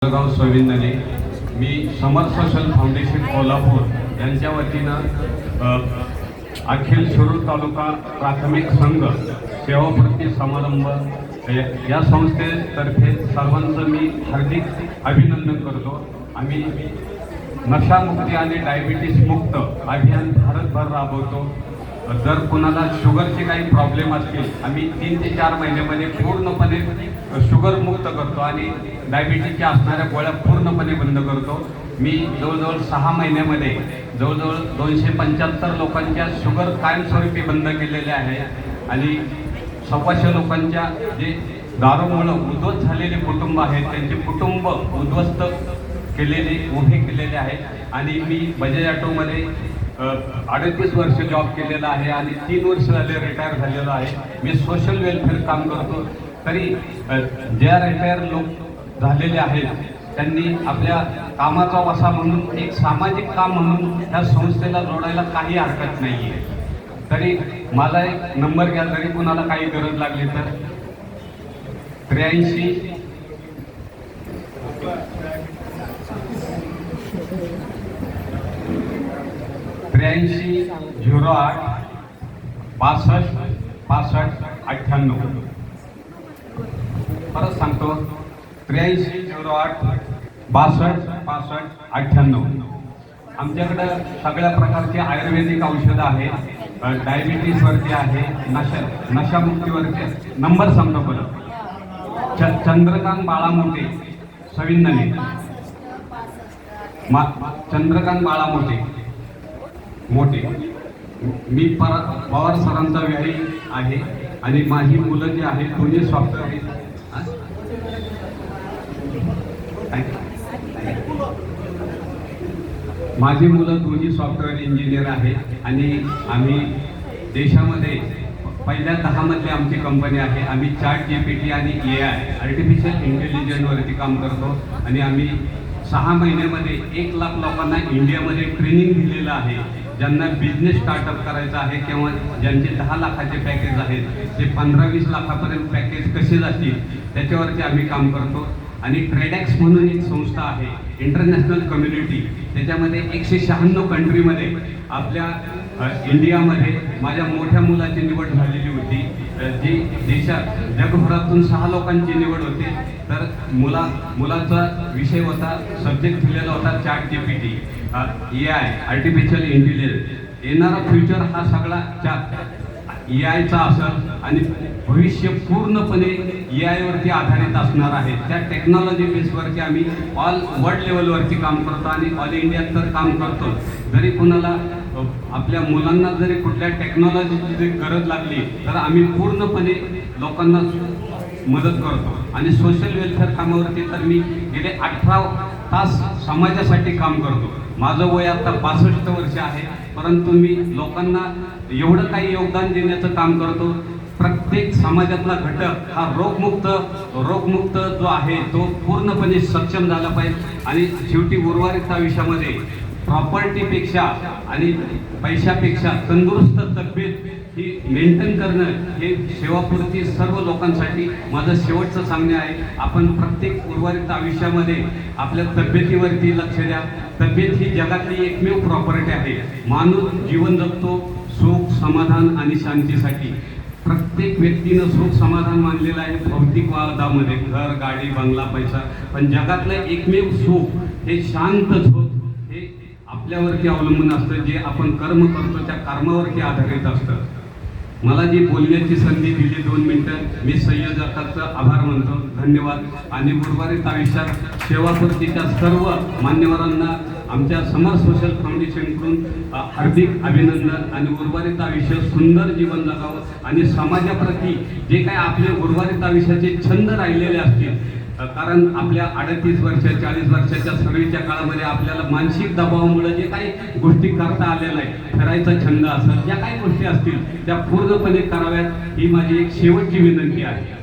गाव सविंदने मी समर social foundation Kolhapur यांच्या वतीनं अखिल शिरूर तालुका प्राथमिक संघ सेवापूर्ती समारंभ या संस्थेतर्फे सर्वांचं मी हार्दिक अभिनंदन करतो। आम्ही नशामुक्ती आणि डायबिटीस मुक्त अभियान भारतभर राबवतो। जर कोणाला शुगरचे काही प्रॉब्लेम असतील आम्ही 3 ते 4 महिन्यामध्ये पूर्णपणे शुगर मुक्त करतो आणि डायबिटीसच्या असणाऱ्या गोळ्या पूर्णपणे बंद करतो। मी जवळजवळ 6 महिन्यामध्ये जवळजवळ 275 लोकांच्या शुगर कायमस्वरूपी बंद केलेले आहे आणि 125 लोकांच्या जे दारूमुळे उद्ध्वस्त झालेले कुटुंब आहेत त्यांचे कुटुंब उद्ध्वस्त केलेले उभे केलेले आहेत। आणि मी बजाज ऑटोमध्ये 38 वर्ष जॉब केलेला आहे आणि 3 वर्ष झाले रिटायर झालेलो आहे। मी सोशल वेलफेअर काम करतो। तरी ज्या रिटायर लोक झालेले आहेत त्यांनी आपल्या कामाचा वसा म्हणून एक सामाजिक काम म्हणून या संस्थेला जोडायला काही हरकत नाही आहे। तरी माझा एक नंबर घ्या, जरी कुणाला काही गरज लागली तर 83 08 62 65 98। परत सांगतो 83 08 62 65 98। आमच्याकडे सगळ्या प्रकारचे आयुर्वेदिक औषधं आहेत, डायबिटीसवरती आहे, नशामुक्तीवरती। नंबर सांगतो बरं, चंद्रकांत बाळामोटे सविंदने, चंद्रकांत बाळामोटे मोठे। मी पवार सरांचा व्याही आहे आणि माझी मुलं जी आहेत दोन्ही सॉफ्टवेअर माझी मुलं दोन्ही सॉफ्टवेअर इंजिनियर आहेत आणि आम्ही देशामध्ये पहिल्या 10 मध्ये आमची कंपनी आहे। आम्ही ChatGPT आणि AI आर्टिफिशियल इंटेलिजन्सवरती काम करतो आणि आम्ही 6 महिन्यामध्ये 1 लाख लोकांना इंडियामध्ये ट्रेनिंग दिलेलं आहे। ज्यांना बिझनेस स्टार्टअप करायचा आहे किंवा ज्यांचे 10 लाखाचे पॅकेज आहेत ते 15-20 लाखापर्यंत पॅकेज कसे जातील त्याच्यावरती आम्ही काम करतो। आणि ट्रेडॅक्स म्हणून एक संस्था आहे इंटरनॅशनल कम्युनिटी, त्याच्यामध्ये 196 कंट्रीमध्ये आपल्या इंडियामध्ये माझ्या मोठ्या मुलाची निवड झालेली होती, जी देशात जगभरातून 6 लोकांची निवड होते। तर मुलाचा विषय होता, सब्जेक्ट दिलेला होता ChatGPT, AI आर्टिफिशियल इंटेलिजन्स। येणारा फ्युचर हा सगळा AIचा असेल आणि भविष्य पूर्णपणे AI वरती आधारित असणार आहे। त्या टेक्नॉलॉजी बेसवरती आम्ही ऑल वर्ल्ड लेवलवरती काम करतो आणि ऑल इंडियात तर काम करतो। जरी कोणाला आपल्या मुलांना जरी कुठल्या टेक्नॉलॉजीची गरज लागली तर आम्ही पूर्णपणे लोकांना मदत करतो। आणि सोशल वेलफेअर कामावरती तर मी गेले 18 तास समाजासाठी काम करतो। माझं वय आता 62 वर्ष आहे, परंतु मी लोकांना एवढं काही योगदान देण्याचं काम करतो। प्रत्येक समाजातला घटक हा रोगमुक्त जो आहे तो पूर्णपणे सक्षम झाला पाहिजे। आणि शेवटी उर्वरित आयुष्यामध्ये प्रॉपर्टीपेक्षा आणि पैशापेक्षा तंदुरुस्त तब्येत ही मेंटेन करणं हे सेवापूर्ती सर्व लोकांसाठी माझं शेवटचं सांगणे आहे। आपण प्रत्येक उर्वरित आयुष्यामध्ये आपल्या तब्येतीवरती लक्ष द्या। तब्येत ही जगातली एकमेव प्रॉपर्टी आहे। माणूस जीवन जगतो सुख समाधान आणि शांतीसाठी। प्रत्येक व्यक्तीनं सुख समाधान मानलेलं आहे भौतिक वादामध्ये, घर गाडी बंगला पैसा, पण जगातलं एकमेव सुख हे शांत झोप हे आपल्यावरती अवलंबून असतं। जे आपण कर्म करतो त्या कर्मावरती आधारित असतं। मला जी बोलण्याची संधी दिली 2 मिनिटं, मी संयोजकाचा आभार मानतो। धन्यवाद। आणि उर्वरित आयुष्यात सेवापूर्तीच्या सर्व मान्यवरांना आमच्या समर सोशल फाउंडेशनकडून हार्दिक अभिनंदन। आणि उर्वरित आयुष्य सुंदर जीवन जगावं आणि समाजाप्रती जे काही आपले उर्वरित आयुष्याचे छंद राहिलेले असतील, कारण आपल्या 38 वर्ष 40 वर्षाच्या सर्व्हिसच्या काळामध्ये आपल्याला मानसिक दबावामुळे जे काही गोष्टी करता आलेल्या आहे, करायचा छंद असेल, ज्या काही गोष्टी असतील त्या पूर्णपणे कराव्यात ही माझी एक शेवटची विनंती आहे।